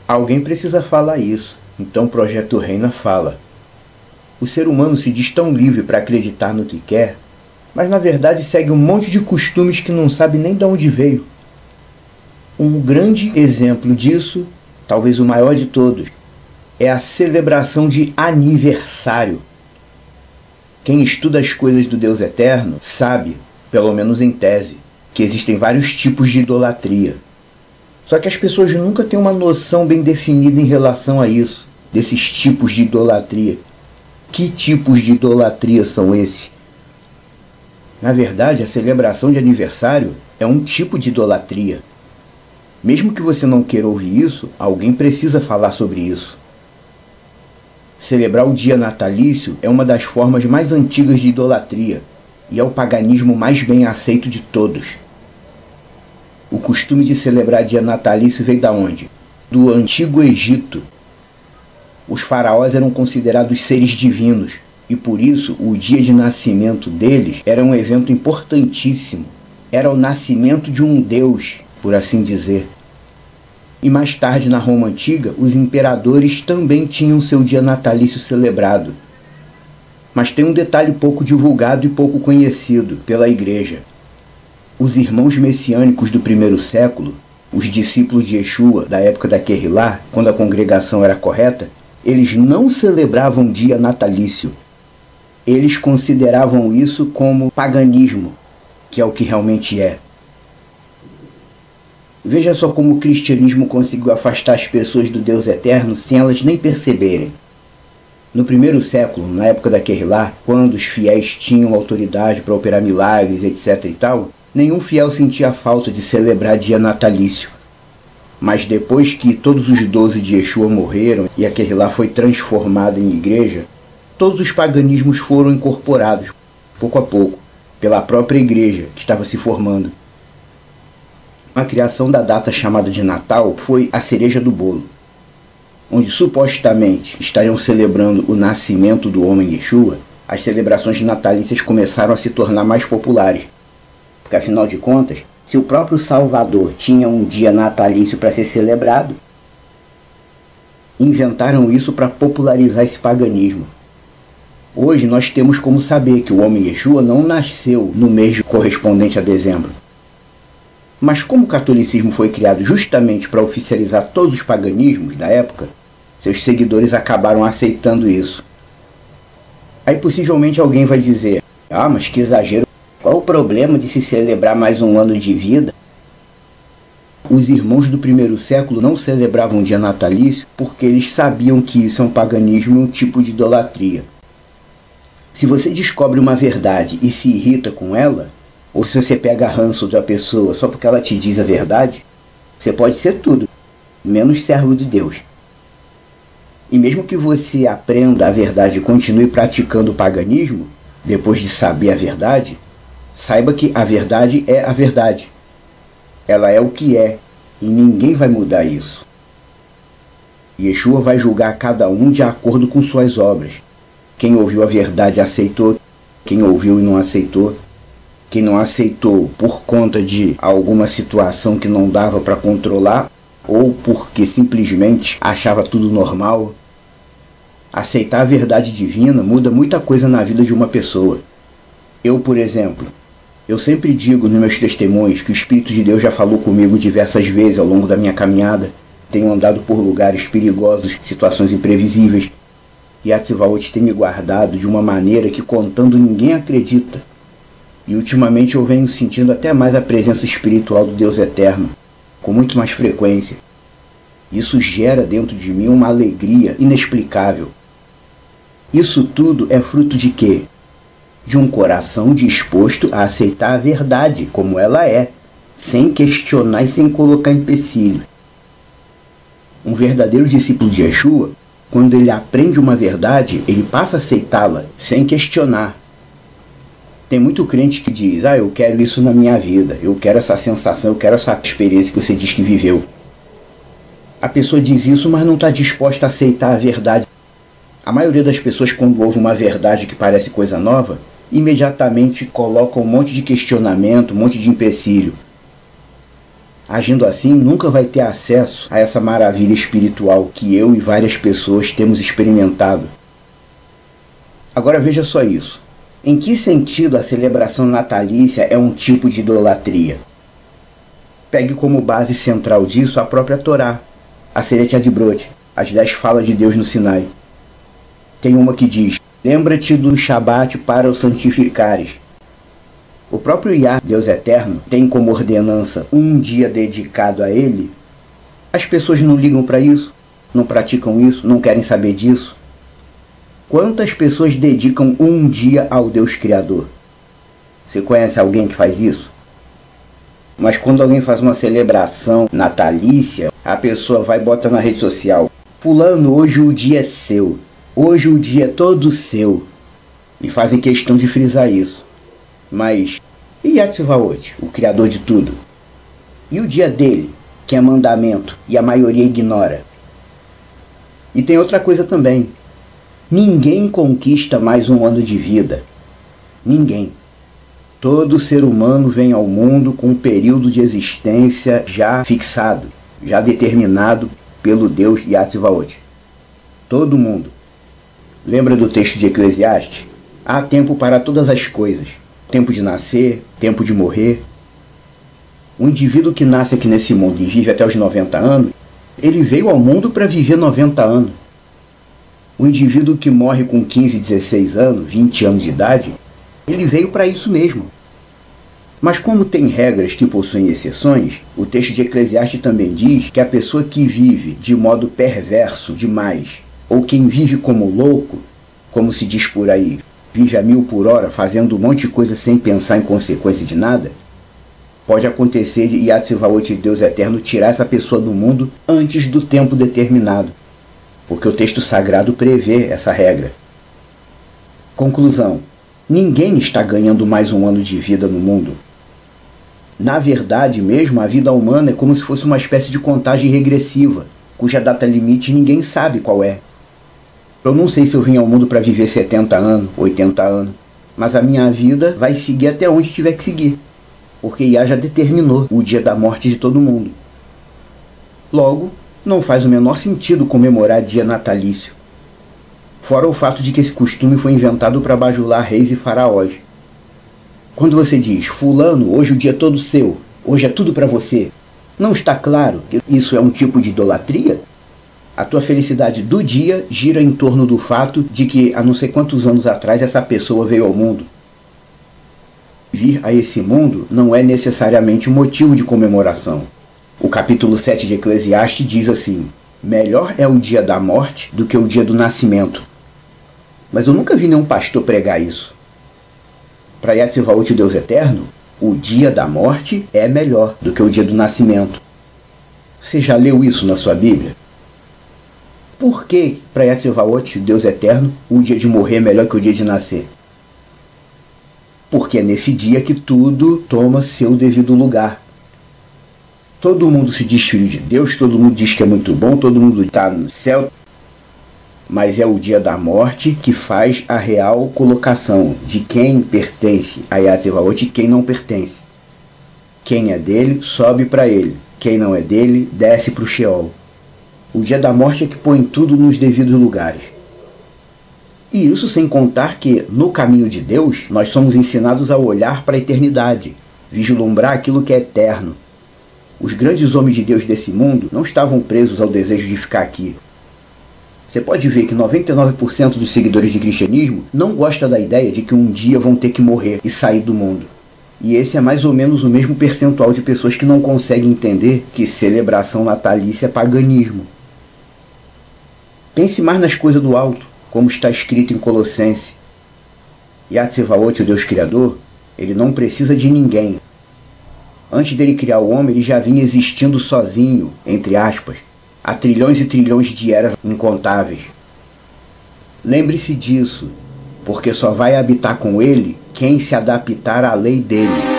Alguém precisa falar isso, então o Projeto Reina fala. O ser humano se diz tão livre para acreditar no que quer, mas na verdade segue um monte de costumes que não sabe nem de onde veio. Um grande exemplo disso, talvez o maior de todos, é a celebração de aniversário. Quem estuda as coisas do Deus Eterno sabe, pelo menos em tese, que existem vários tipos de idolatria. Só que as pessoas nunca têm uma noção bem definida em relação a isso, desses tipos de idolatria. Que tipos de idolatria são esses? Na verdade, a celebração de aniversário é um tipo de idolatria. Mesmo que você não queira ouvir isso, alguém precisa falar sobre isso. Celebrar o dia natalício é uma das formas mais antigas de idolatria e é o paganismo mais bem aceito de todos. O costume de celebrar dia natalício veio da onde? Do Antigo Egito. Os faraós eram considerados seres divinos e por isso o dia de nascimento deles era um evento importantíssimo. Era o nascimento de um deus, por assim dizer. E mais tarde, na Roma Antiga, os imperadores também tinham seu dia natalício celebrado. Mas tem um detalhe pouco divulgado e pouco conhecido pela Igreja. Os irmãos messiânicos do primeiro século, os discípulos de Yeshua da época da Querrilá, quando a congregação era correta, eles não celebravam dia natalício. Eles consideravam isso como paganismo, que é o que realmente é. Veja só como o cristianismo conseguiu afastar as pessoas do Deus Eterno sem elas nem perceberem. No primeiro século, na época da Querrilá, quando os fiéis tinham autoridade para operar milagres, etc. e tal, nenhum fiel sentia falta de celebrar dia natalício. Mas depois que todos os 12 de Yeshua morreram e a Querrilá foi transformada em igreja, todos os paganismos foram incorporados, pouco a pouco, pela própria igreja que estava se formando. A criação da data chamada de Natal foi a cereja do bolo, onde supostamente estariam celebrando o nascimento do homem Yeshua. As celebrações natalícias começaram a se tornar mais populares, porque afinal de contas, se o próprio Salvador tinha um dia natalício para ser celebrado, inventaram isso para popularizar esse paganismo. Hoje nós temos como saber que o homem Yeshua não nasceu no mês correspondente a dezembro. Mas como o catolicismo foi criado justamente para oficializar todos os paganismos da época, seus seguidores acabaram aceitando isso. Aí possivelmente alguém vai dizer, mas que exagero, qual o problema de se celebrar mais um ano de vida? Os irmãos do primeiro século não celebravam o dia natalício porque eles sabiam que isso é um paganismo e um tipo de idolatria. Se você descobre uma verdade e se irrita com ela, ou se você pega ranço da pessoa só porque ela te diz a verdade, você pode ser tudo, menos servo de Deus. E mesmo que você aprenda a verdade e continue praticando o paganismo, depois de saber a verdade, saiba que a verdade é a verdade. Ela é o que é, e ninguém vai mudar isso. Yeshua vai julgar cada um de acordo com suas obras. Quem ouviu a verdade aceitou, quem ouviu e não aceitou. Quem não aceitou por conta de alguma situação que não dava para controlar, ou porque simplesmente achava tudo normal. Aceitar a verdade divina muda muita coisa na vida de uma pessoa. Eu, por exemplo, eu sempre digo nos meus testemunhos que o Espírito de Deus já falou comigo diversas vezes ao longo da minha caminhada. Tenho andado por lugares perigosos, situações imprevisíveis, e Atzivaot tem me guardado de uma maneira que contando ninguém acredita. E ultimamente eu venho sentindo até mais a presença espiritual do Deus Eterno, com muito mais frequência. Isso gera dentro de mim uma alegria inexplicável. Isso tudo é fruto de quê? De um coração disposto a aceitar a verdade como ela é, sem questionar e sem colocar empecilho. Um verdadeiro discípulo de Yeshua, quando ele aprende uma verdade, ele passa a aceitá-la, sem questionar. Tem muito crente que diz, eu quero isso na minha vida, eu quero essa sensação, eu quero essa experiência que você diz que viveu. A pessoa diz isso, mas não está disposta a aceitar a verdade. A maioria das pessoas, quando ouve uma verdade que parece coisa nova, imediatamente coloca um monte de questionamento, um monte de empecilho. Agindo assim, nunca vai ter acesso a essa maravilha espiritual que eu e várias pessoas temos experimentado. Agora veja só isso. Em que sentido a celebração natalícia é um tipo de idolatria? Pegue como base central disso a própria Torá, a Seret HaDibrot, as 10 falas de Deus no Sinai. Tem uma que diz: lembra-te do Shabat para o santificares. O próprio Yah, Deus Eterno, tem como ordenança um dia dedicado a Ele. As pessoas não ligam para isso, não praticam isso, não querem saber disso. Quantas pessoas dedicam um dia ao Deus Criador? Você conhece alguém que faz isso? Mas quando alguém faz uma celebração natalícia, a pessoa vai e bota na rede social: fulano, hoje o dia é seu, hoje o dia é todo seu. E fazem questão de frisar isso. Mas e Yatzvaot, o Criador de tudo? E o dia dele, que é mandamento e a maioria ignora? E tem outra coisa também. Ninguém conquista mais um ano de vida. Ninguém. Todo ser humano vem ao mundo com um período de existência já fixado, já determinado pelo Deus Yatzvaot. Todo mundo. Lembra do texto de Eclesiastes? Há tempo para todas as coisas. Tempo de nascer, tempo de morrer. O indivíduo que nasce aqui nesse mundo e vive até os 90 anos, ele veio ao mundo para viver 90 anos. O indivíduo que morre com 15, 16 anos, 20 anos de idade, ele veio para isso mesmo. Mas como tem regras que possuem exceções, o texto de Eclesiastes também diz que a pessoa que vive de modo perverso demais, ou quem vive como louco, como se diz por aí, vive a 1000 por hora fazendo um monte de coisa sem pensar em consequência de nada, pode acontecer de Yatzvaot, Deus Eterno, tirar essa pessoa do mundo antes do tempo determinado, porque o texto sagrado prevê essa regra. Conclusão: ninguém está ganhando mais um ano de vida no mundo. Na verdade mesmo, a vida humana é como se fosse uma espécie de contagem regressiva, cuja data limite ninguém sabe qual é. Eu não sei se eu vim ao mundo para viver 70 anos, 80 anos, mas a minha vida vai seguir até onde tiver que seguir, porque Yah já determinou o dia da morte de todo mundo. Logo, não faz o menor sentido comemorar dia natalício. Fora o fato de que esse costume foi inventado para bajular reis e faraós. Quando você diz: fulano, hoje o dia é todo seu, hoje é tudo para você, não está claro que isso é um tipo de idolatria? A tua felicidade do dia gira em torno do fato de que há não sei quantos anos atrás essa pessoa veio ao mundo. Vir a esse mundo não é necessariamente um motivo de comemoração. O capítulo 7 de Eclesiastes diz assim: melhor é o dia da morte do que o dia do nascimento. Mas eu nunca vi nenhum pastor pregar isso. Para Yatzvaot, o Deus Eterno, o dia da morte é melhor do que o dia do nascimento. Você já leu isso na sua Bíblia? Por que, para Yatzvaot, Deus Eterno, o dia de morrer é melhor que o dia de nascer? Porque é nesse dia que tudo toma seu devido lugar. Todo mundo se diz filho de Deus, todo mundo diz que é muito bom, todo mundo está no céu. Mas é o dia da morte que faz a real colocação de quem pertence a Yatzvaot e quem não pertence. Quem é dele, sobe para ele. Quem não é dele, desce para o Sheol. O dia da morte é que põe tudo nos devidos lugares. E isso sem contar que, no caminho de Deus, nós somos ensinados a olhar para a eternidade, vislumbrar aquilo que é eterno. Os grandes homens de Deus desse mundo não estavam presos ao desejo de ficar aqui. Você pode ver que 99% dos seguidores de cristianismo não gosta da ideia de que um dia vão ter que morrer e sair do mundo. E esse é mais ou menos o mesmo percentual de pessoas que não conseguem entender que celebração natalícia é paganismo. Pense mais nas coisas do alto, como está escrito em Colossenses. Yatzvaot, o Deus Criador, ele não precisa de ninguém. Antes dele criar o homem, ele já vinha existindo sozinho, entre aspas, há trilhões e trilhões de eras incontáveis. Lembre-se disso, porque só vai habitar com ele quem se adaptar à lei dele.